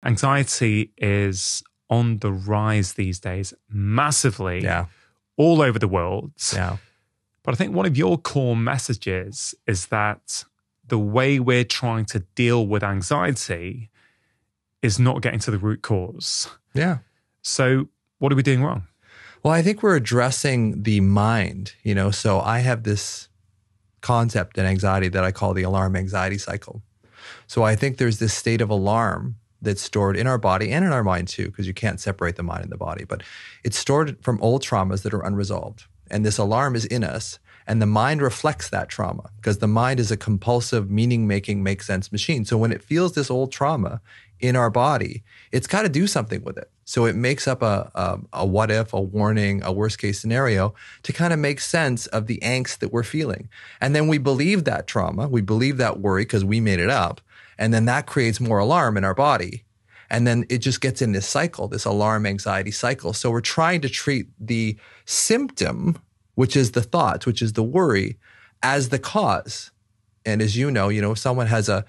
Anxiety is on the rise these days, massively, Yeah. all over the world. Yeah. But I think one of your core messages is that the way we're trying to deal with anxiety is not getting to the root cause. Yeah. So what are we doing wrong? Well, I think we're addressing the mind, so I have this concept in anxiety that I call the alarm anxiety cycle. So I think there's this state of alarm that's stored in our body and in our mind too, because you can't separate the mind and the body, but it's stored from old traumas that are unresolved. And this alarm is in us, and the mind reflects that trauma because the mind is a compulsive, meaning-making, make-sense machine. So when it feels this old trauma in our body, it's got to do something with it. So it makes up a what if, a warning, a worst case scenario to kind of make sense of the angst that we're feeling. And then we believe that trauma, we believe that worry because we made it up. And then that creates more alarm in our body. And then it just gets in this cycle, this alarm anxiety cycle. So we're trying to treat the symptom, which is the thoughts, which is the worry, as the cause. And as you know, if someone has an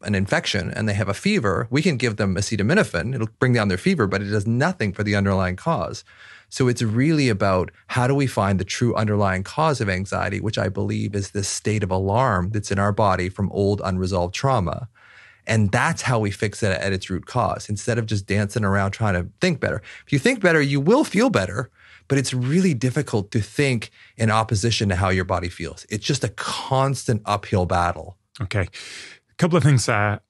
infection and they have a fever, we can give them acetaminophen. It'll bring down their fever, but it does nothing for the underlying cause. So it's really about how do we find the true underlying cause of anxiety, which I believe is this state of alarm that's in our body from old unresolved trauma. And that's how we fix it at its root cause, instead of just dancing around trying to think better. If you think better, you will feel better, but it's really difficult to think in opposition to how your body feels. It's just a constant uphill battle. Okay. A couple of things there.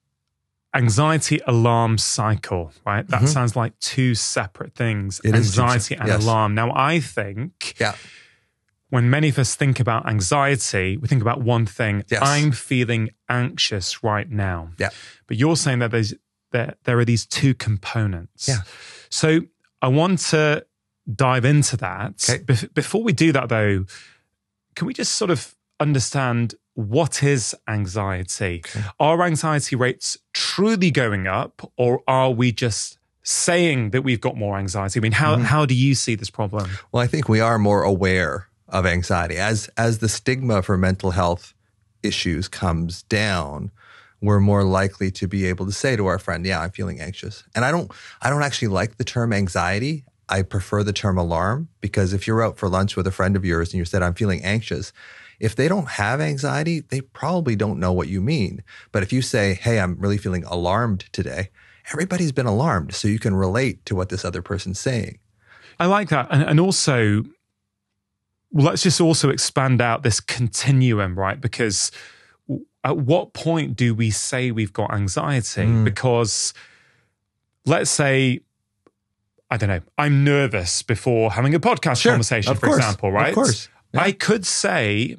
Anxiety alarm cycle, right? That sounds like two separate things. It is anxiety and alarm. Now, I think when many of us think about anxiety, we think about one thing. Yes. I'm feeling anxious right now. Yeah. But you're saying that there are these two components. Yeah. So I want to dive into that. Okay. Before we do that, though, can we just sort of understand what is anxiety? Okay. Are anxiety rates truly going up, or are we just saying that we've got more anxiety? I mean, how do you see this problem? Well, I think we are more aware of anxiety. As the stigma for mental health issues comes down, we're more likely to be able to say to our friend, yeah, I'm feeling anxious. And I don't actually like the term anxiety. I prefer the term alarm, because if you're out for lunch with a friend of yours and you said, I'm feeling anxious, if they don't have anxiety, they probably don't know what you mean. But if you say, hey, I'm really feeling alarmed today, everybody's been alarmed. So you can relate to what this other person's saying. I like that. And also, let's just also expand out this continuum, right? Because at what point do we say we've got anxiety? Because let's say, I don't know, I'm nervous before having a podcast conversation, for example, right? Of course. Yeah. I could say,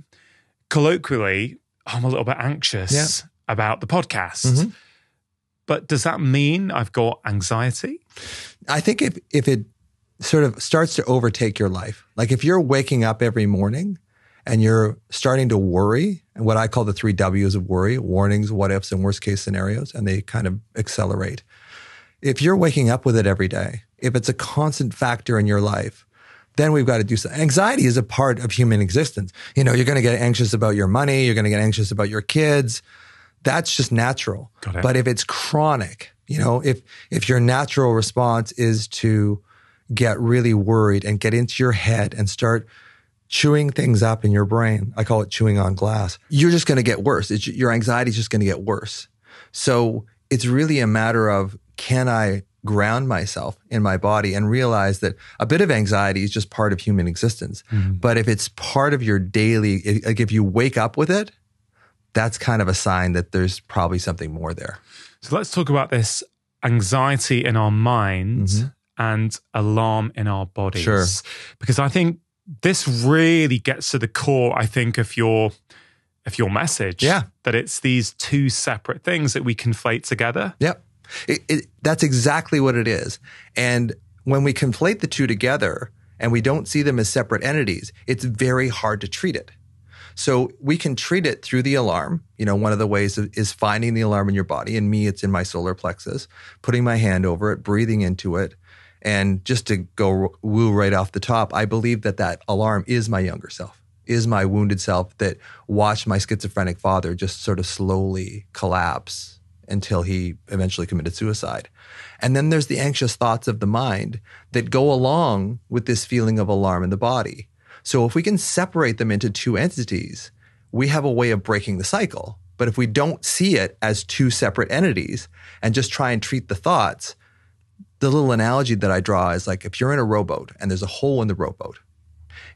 colloquially, I'm a little bit anxious about the podcast. But does that mean I've got anxiety? I think if it sort of starts to overtake your life, like if you're waking up every morning and you're starting to worry, and what I call the 3 W's of worry, warnings, what ifs, and worst case scenarios, and they kind of accelerate. If you're waking up with it every day, if it's a constant factor in your life, then we've got to do something. Anxiety is a part of human existence. You're going to get anxious about your money. You're going to get anxious about your kids. That's just natural. Got it. But if it's chronic, if your natural response is to get really worried and get into your head and start chewing things up in your brain, I call it chewing on glass, you're just going to get worse. Your anxiety is just going to get worse. So it's really a matter of, can I ground myself in my body and realize that a bit of anxiety is just part of human existence. But if it's part of your daily, like if you wake up with it, that's kind of a sign that there's probably something more there. So let's talk about this anxiety in our minds and alarm in our bodies. Sure. Because I think this really gets to the core, I think, of your message. Yeah. That it's these two separate things that we conflate together. Yep. That's exactly what it is. And when we conflate the two together and we don't see them as separate entities, it's very hard to treat it. So we can treat it through the alarm. One of the ways is finding the alarm in your body. In me, it's in my solar plexus, putting my hand over it, breathing into it. And just to go woo right off the top, I believe that alarm is my younger self, is my wounded self that watched my schizophrenic father just sort of slowly collapse until he eventually committed suicide. And then there's the anxious thoughts of the mind that go along with this feeling of alarm in the body. So if we can separate them into two entities, we have a way of breaking the cycle. But if we don't see it as two separate entities and just try and treat the thoughts, the little analogy that I draw is like if you're in a rowboat and there's a hole in the rowboat,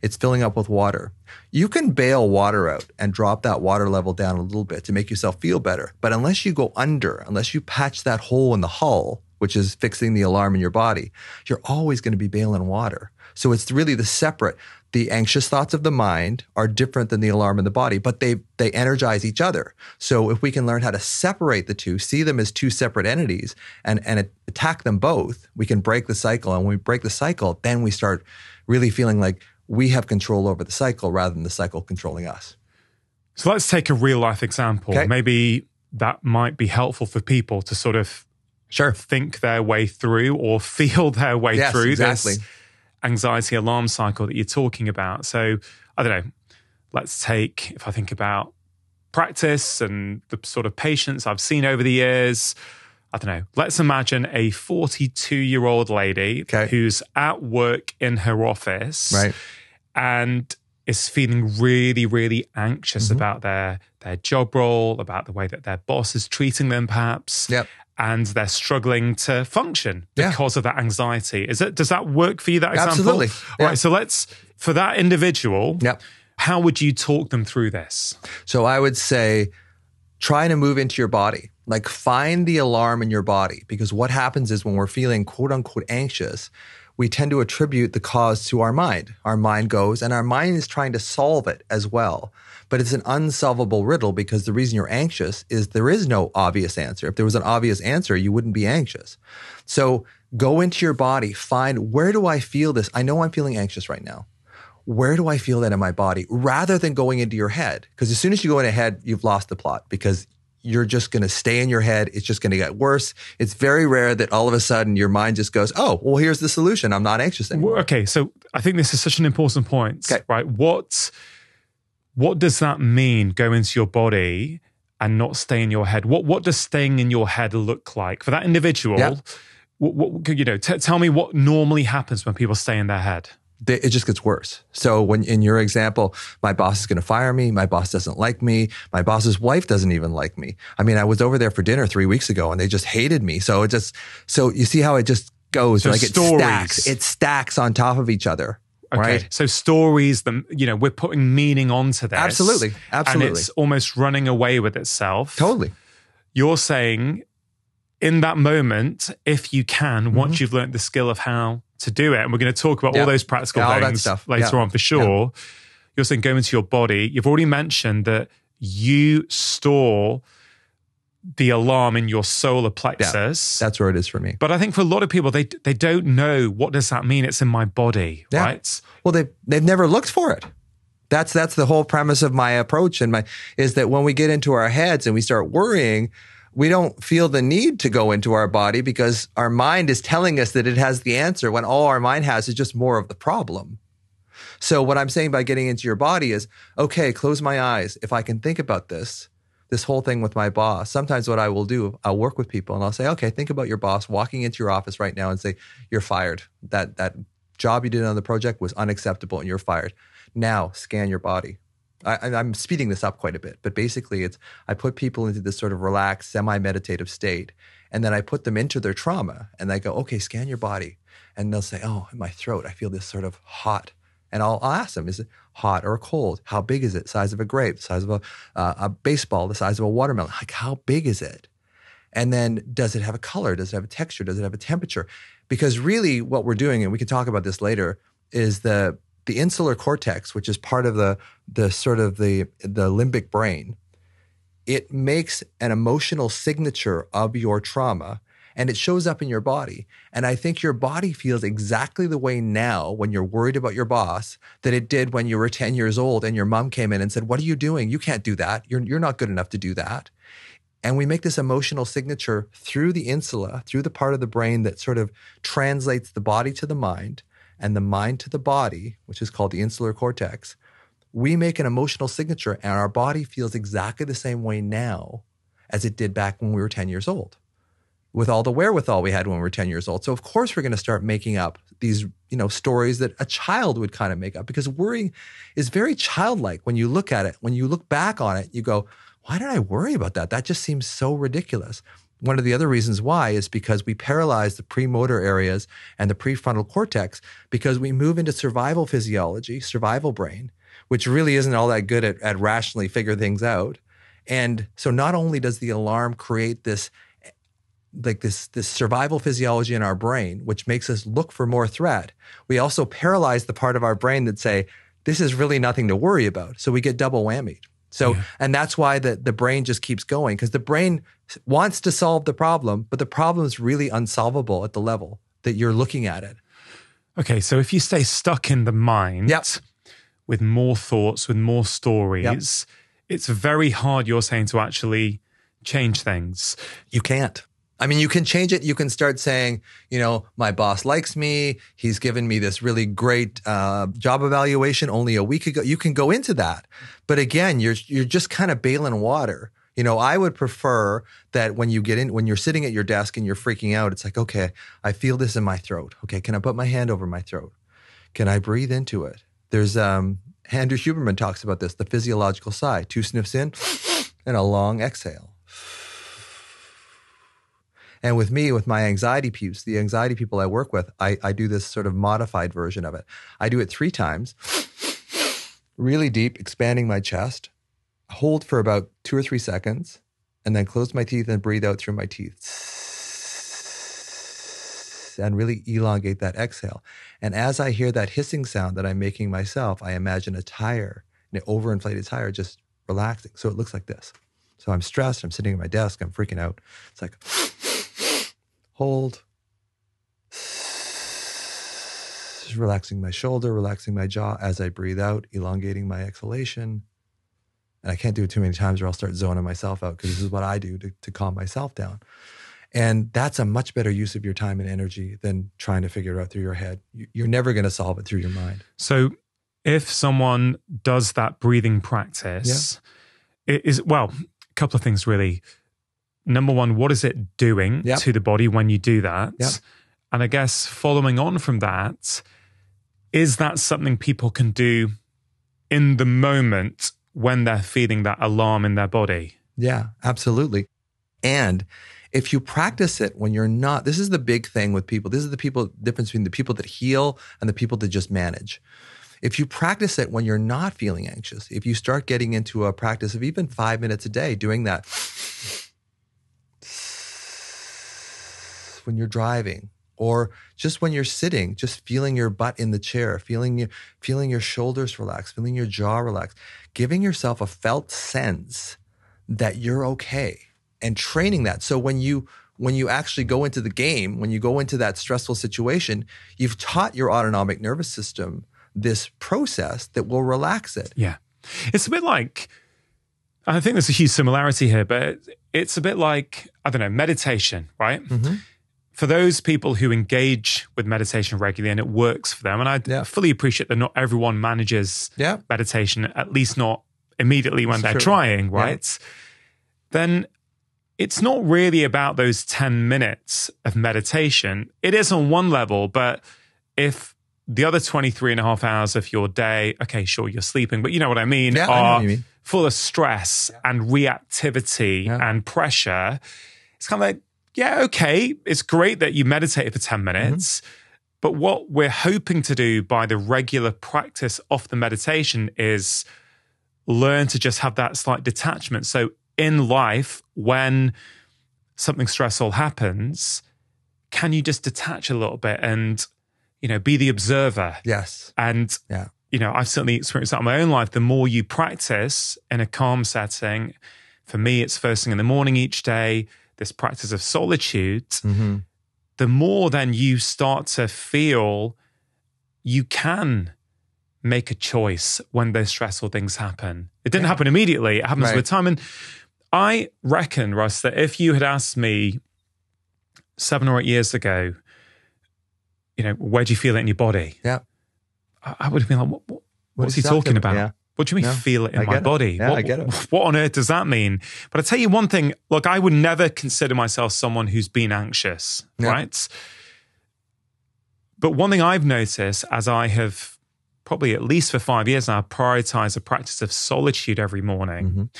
it's filling up with water. You can bail water out and drop that water level down a little bit to make yourself feel better. But unless you go under, unless you patch that hole in the hull, which is fixing the alarm in your body, you're always going to be bailing water. So it's really the anxious thoughts of the mind are different than the alarm in the body, but they energize each other. So if we can learn how to separate the two, see them as two separate entities and attack them both, we can break the cycle. And when we break the cycle, then we start really feeling like we have control over the cycle rather than the cycle controlling us. So let's take a real life example. Okay. Maybe that might be helpful for people to sort of think their way through or feel their way through this anxiety alarm cycle that you're talking about. So I don't know, let's take, if I think about practice and the sort of patients I've seen over the years, I don't know, let's imagine a 42-year-old lady who's at work in her office and is feeling really, really anxious about their job role, about the way that their boss is treating them perhaps. And they're struggling to function because of that anxiety. Does that work for you, that example? Absolutely. All right, so for that individual, how would you talk them through this? So I would say, try to move into your body. Like find the alarm in your body, because what happens is when we're feeling quote unquote anxious, we tend to attribute the cause to our mind. Our mind goes, and our mind is trying to solve it as well. But it's an unsolvable riddle because the reason you're anxious is there is no obvious answer. If there was an obvious answer, you wouldn't be anxious. So go into your body, find, where do I feel this? I know I'm feeling anxious right now. Where do I feel that in my body? Rather than going into your head. Because as soon as you go in a head, you've lost the plot because you're just going to stay in your head. It's just going to get worse. It's very rare that all of a sudden your mind just goes, oh, well, here's the solution. I'm not anxious anymore. Okay, so I think this is such an important point, right? What does that mean, go into your body and not stay in your head? What does staying in your head look like? For that individual, tell me what normally happens when people stay in their head. It just gets worse. So when in your example, my boss is going to fire me. My boss doesn't like me. My boss's wife doesn't even like me. I mean, I was over there for dinner 3 weeks ago and they just hated me. So you see how it just goes, so like stories. it stacks on top of each other. Okay, right? So stories, we're putting meaning onto this. Absolutely. And it's almost running away with itself. Totally. You're saying in that moment, if you can, once you've learned the skill of how to do it, and we're going to talk about all those practical things later on for sure. You're saying go into your body. You've already mentioned that you store the alarm in your solar plexus. That's where it is for me. But I think for a lot of people, they don't know, what does that mean? It's in my body, right? Well, they've never looked for it. That's the whole premise of my approach is that when we get into our heads and we start worrying, we don't feel the need to go into our body because our mind is telling us that it has the answer when all our mind has is just more of the problem. So what I'm saying by getting into your body is, okay, close my eyes. If I can think about this whole thing with my boss, sometimes what I will do, I'll work with people and I'll say, okay, think about your boss walking into your office right now and say, you're fired. That job you did on the project was unacceptable and you're fired. Now scan your body. I'm speeding this up quite a bit, but basically I put people into this sort of relaxed, semi-meditative state, and then I put them into their trauma, and I go, okay, scan your body. And they'll say, oh, in my throat, I feel this sort of hot. And I'll ask them, is it hot or cold? How big is it? Size of a grape, the size of a baseball, the size of a watermelon. Like, how big is it? And then does it have a color? Does it have a texture? Does it have a temperature? Because really what we're doing, and we can talk about this later, is the insular cortex, which is part of the sort of the limbic brain. It makes an emotional signature of your trauma, and it shows up in your body. And I think your body feels exactly the way now when you're worried about your boss that it did when you were 10 years old and your mom came in and said, what are you doing? You can't do that. You're not good enough to do that. And we make this emotional signature through the insula, through the part of the brain that sort of translates the body to the mind and the mind to the body, which is called the insular cortex. We make an emotional signature and our body feels exactly the same way now as it did back when we were 10 years old, with all the wherewithal we had when we were 10 years old. So of course we're going to start making up these, stories that a child would kind of make up, because worrying is very childlike. When you look at it, when you look back on it, you go, why did I worry about that? That just seems so ridiculous. One of the other reasons why is because we paralyze the premotor areas and the prefrontal cortex, because we move into survival physiology, survival brain, which really isn't all that good at rationally figure things out. And so not only does the alarm create this survival physiology in our brain, which makes us look for more threat, we also paralyze the part of our brain that say, this is really nothing to worry about. So we get double whammied. So, and that's why the brain just keeps going, because the brain wants to solve the problem, but the problem is really unsolvable at the level that you're looking at it. Okay, so if you stay stuck in the mind with more thoughts, with more stories, it's very hard, you're saying, to actually change things. You can't. I mean, you can change it. You can start saying, my boss likes me. He's given me this really great job evaluation only a week ago. You can go into that. But again, you're just kind of bailing water. I would prefer that when you're sitting at your desk and you're freaking out, it's like, okay, I feel this in my throat. Okay, can I put my hand over my throat? Can I breathe into it? There's Andrew Huberman talks about this, the physiological sigh. 2 sniffs in and a long exhale. And with me, with my anxiety peeps, the anxiety people I work with, I do this sort of modified version of it. I do it 3 times, really deep, expanding my chest, hold for about 2 or 3 seconds, and then close my teeth and breathe out through my teeth. And really elongate that exhale. And as I hear that hissing sound that I'm making myself, I imagine a tire, an overinflated tire, just relaxing. So it looks like this. So I'm stressed, I'm sitting at my desk, I'm freaking out. It's like, hold, just relaxing my shoulder, relaxing my jaw as I breathe out, elongating my exhalation. And I can't do it too many times or I'll start zoning myself out, because this is what I do to calm myself down. And that's a much better use of your time and energy than trying to figure it out through your head. You're never going to solve it through your mind. So if someone does that breathing practice, it is, a couple of things really. Number one, what is it doing to the body when you do that? And I guess following on from that, is that something people can do in the moment when they're feeling that alarm in their body? Yeah, absolutely. And if you practice it when you're not, this is the big thing with people. This is the difference between the people that heal and the people that just manage. If you practice it when you're not feeling anxious, if you start getting into a practice of even 5 minutes a day, doing that when you're driving, or just when you're sitting, just feeling your butt in the chair, feeling your shoulders relax, feeling your jaw relax, giving yourself a felt sense that you're okay, and training that. So when you actually go into the game, when you go into that stressful situation, you've taught your autonomic nervous system this process that will relax it. Yeah. It's a bit like, I think there's a huge similarity here, but it's a bit like, I don't know, meditation, right? Mm-hmm. For those people who engage with meditation regularly and it works for them, and I fully appreciate that not everyone manages meditation, at least not immediately when they're trying, right? Then it's not really about those 10 minutes of meditation. It is on one level, but if the other 23 and a half hours of your day, okay, sure, you're sleeping, but you know what I mean, are full of stress and reactivity and pressure, it's kind of like, yeah, okay, it's great that you meditate for 10 minutes, but what we're hoping to do by the regular practice of the meditation is learn to just have that slight detachment. So in life, when something stressful happens, can you just detach a little bit and, be the observer? Yes. And, I've certainly experienced that in my own life. The more you practice in a calm setting, for me, it's first thing in the morning each day, this practice of solitude, the more then you start to feel you can make a choice when those stressful things happen. It didn't happen immediately. It happens with time. And I reckon, Russ, that if you had asked me 7 or 8 years ago, where do you feel it in your body? Yeah. I would have been like, what's he talking about? Yeah. What do you mean feel it in my body? Yeah, I get it. What on earth does that mean? But I tell you one thing, look, I would never consider myself someone who's been anxious, right? But one thing I've noticed as I have probably at least for 5 years now prioritized the practice of solitude every morning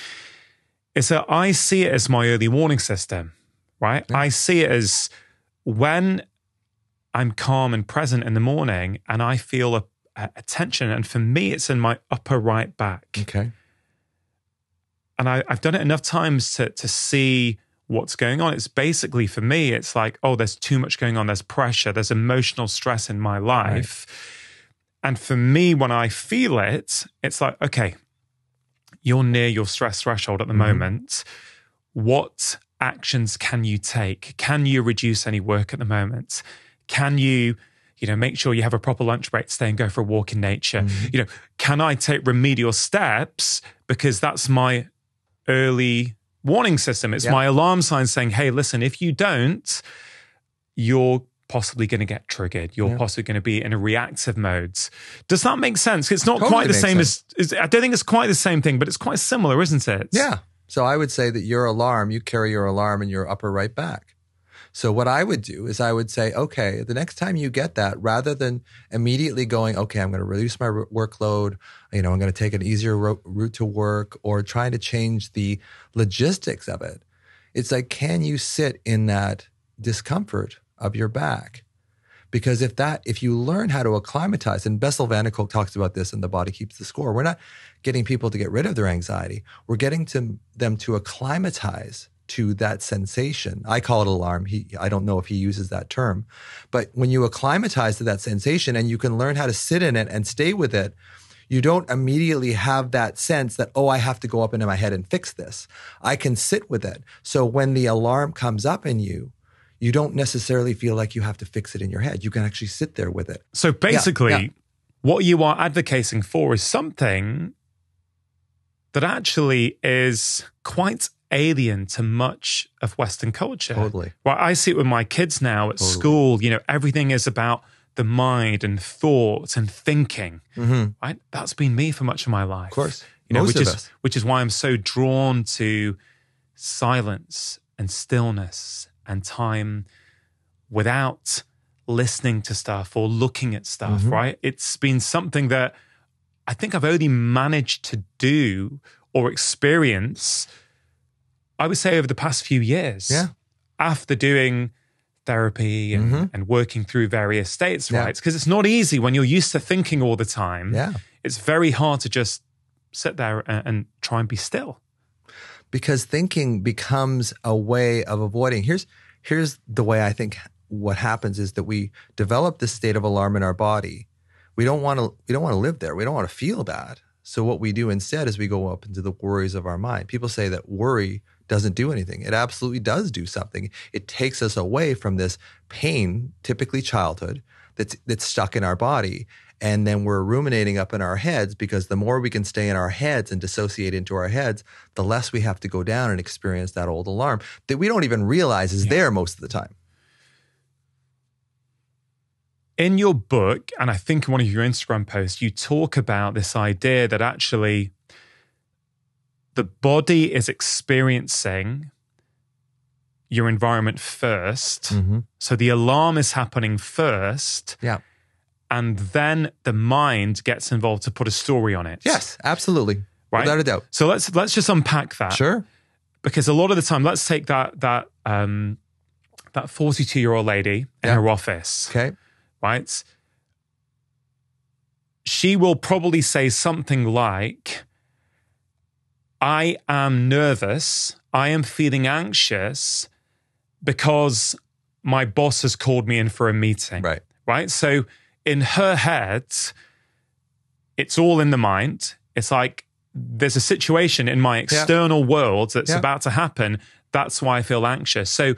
is that I see it as my early warning system, right? Yeah. I see it as when I'm calm and present in the morning and I feel a tension. And for me, it's in my upper right back. Okay. And I've done it enough times to see what's going on. It's basically, for me, it's like, oh, there's too much going on. There's pressure. There's emotional stress in my life. Right. And for me, when I feel it, it's like, okay, you're near your stress threshold at the moment. What actions can you take? Can you reduce any work at the moment? Can you make sure you have a proper lunch break, stay and go for a walk in nature? Can I take remedial steps? Because that's my early warning system. It's my alarm sign saying, hey, listen, if you don't, you're possibly going to get triggered. You're possibly going to be in a reactive mode. Does that make sense? It's not quite the same as, I don't think it's quite the same thing, but it's quite similar, isn't it? Yeah. So I would say that your alarm, you carry your alarm in your upper right back. So what I would do is I would say, okay, the next time you get that, rather than immediately going, okay, I'm going to reduce my workload, I'm going to take an easier route to work or trying to change the logistics of it. It's like, can you sit in that discomfort of your back? Because if you learn how to acclimatize, and Bessel van der Kolk talks about this in The Body Keeps the Score, we're not getting people to get rid of their anxiety. We're getting them to acclimatize to that sensation. I call it alarm. I don't know if he uses that term. But when you acclimatize to that sensation and you can learn how to sit in it and stay with it, you don't immediately have that sense that, oh, I have to go up into my head and fix this. I can sit with it. So when the alarm comes up in you, you don't necessarily feel like you have to fix it in your head. You can actually sit there with it. So basically, what you are advocating for is something that actually is quite alien to much of Western culture. Totally. Well, I see it with my kids now at school. Everything is about the mind and thoughts and thinking. Right? That's been me for much of my life. Of course. Which is why I'm so drawn to silence and stillness and time without listening to stuff or looking at stuff, right? It's been something that I think I've only managed to do or experience, I would say, over the past few years. Yeah. After doing therapy and working through various states, right? Because it's not easy when you're used to thinking all the time. Yeah. It's very hard to just sit there and try and be still. Because thinking becomes a way of avoiding. Here's the way I think what happens is that we develop this state of alarm in our body. We don't want to live there. We don't want to feel bad. So what we do instead is we go up into the worries of our mind. People say that worry doesn't do anything. It absolutely does do something. It takes us away from this pain, typically childhood, that's stuck in our body. And then we're ruminating up in our heads, because the more we can stay in our heads and dissociate into our heads, the less we have to go down and experience that old alarm that we don't even realize is there most of the time. In your book, and I think in one of your Instagram posts, you talk about this idea that actually the body is experiencing your environment first. So the alarm is happening first. Yeah. And then the mind gets involved to put a story on it. Yes, absolutely. Right? Without a doubt. So let's just unpack that. Sure. Because a lot of the time, let's take that 42-year-old lady in her office. Okay. Right? She will probably say something like, I am nervous, I am feeling anxious because my boss has called me in for a meeting. Right. Right? So in her head, it's all in the mind. It's like there's a situation in my external world that's about to happen. That's why I feel anxious. So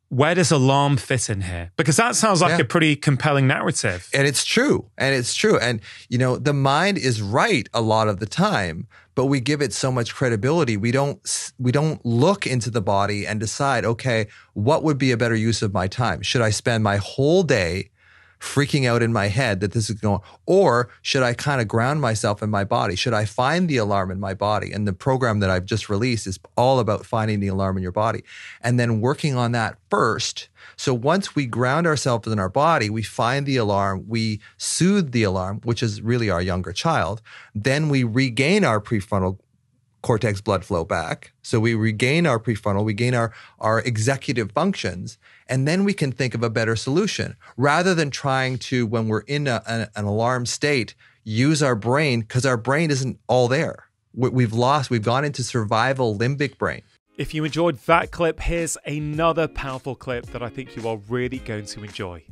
where does alarm fit in here? Because that sounds like a pretty compelling narrative. And it's true. And the mind is right a lot of the time, but we give it so much credibility. We don't look into the body and decide, okay, what would be a better use of my time? Should I spend my whole day freaking out in my head that this is going, or should I kind of ground myself in my body? Should I find the alarm in my body? And the program that I've just released is all about finding the alarm in your body and then working on that first. So once we ground ourselves in our body, we find the alarm, we soothe the alarm, which is really our younger child. Then we regain our prefrontal cortex blood flow back. So we regain our prefrontal, we gain our executive functions, and then we can think of a better solution rather than trying to, when we're in an alarm state, use our brain, because our brain isn't all there. We've gone into survival limbic brain. If you enjoyed that clip, here's another powerful clip that I think you are really going to enjoy.